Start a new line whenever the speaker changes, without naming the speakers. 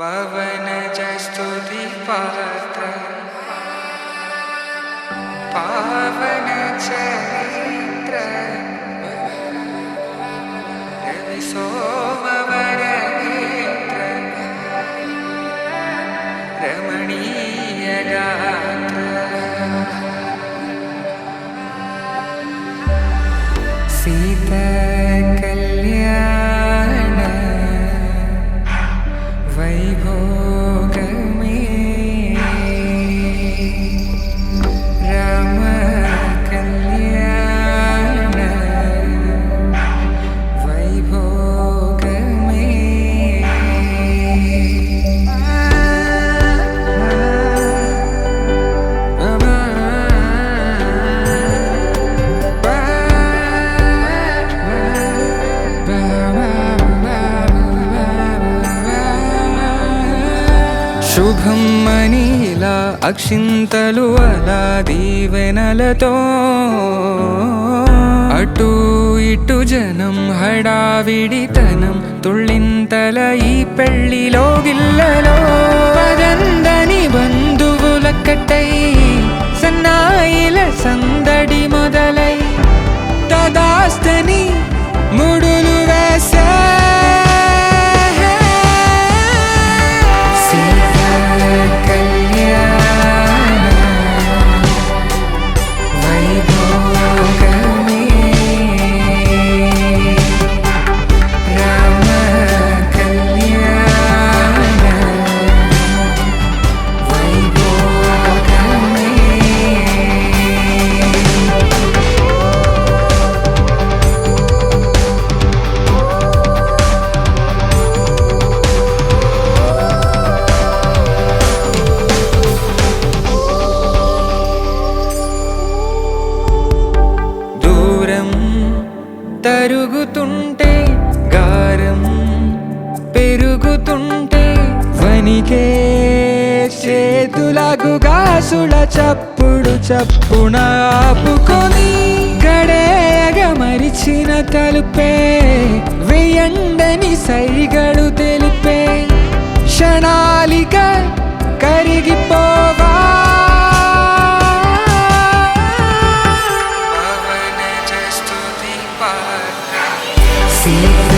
పవనజ స్తుతి పాత్ర పావన చరిత్ర రవి సోమవర నేత్ర రమణీయ గాత్ర సీతా కళ్యాణ వైభోగమే రామ కళ్యాణ వైభోగమే శుభం మనీలా అక్షింతలు అలా దీవెనలతో అటు ఇటు జనం హడావిడితనం తుళ్ళింతల ఈ పెళ్లిలో గిల్లలో పదందని బంధువుల కట్టై సన్నాయిల సందడి మొదలై తదాస్తని ముడులు వేసే తరుగుతుంటే గారం పెరుగుతుంటే వనికే చేతులకు గాసుల చప్పుడు చప్పున ఆపుకొని గడేయగ మరిచిన తలుపే వేయండని సైగడు తెలిపే క్షణాలిక కరిగిపోవా See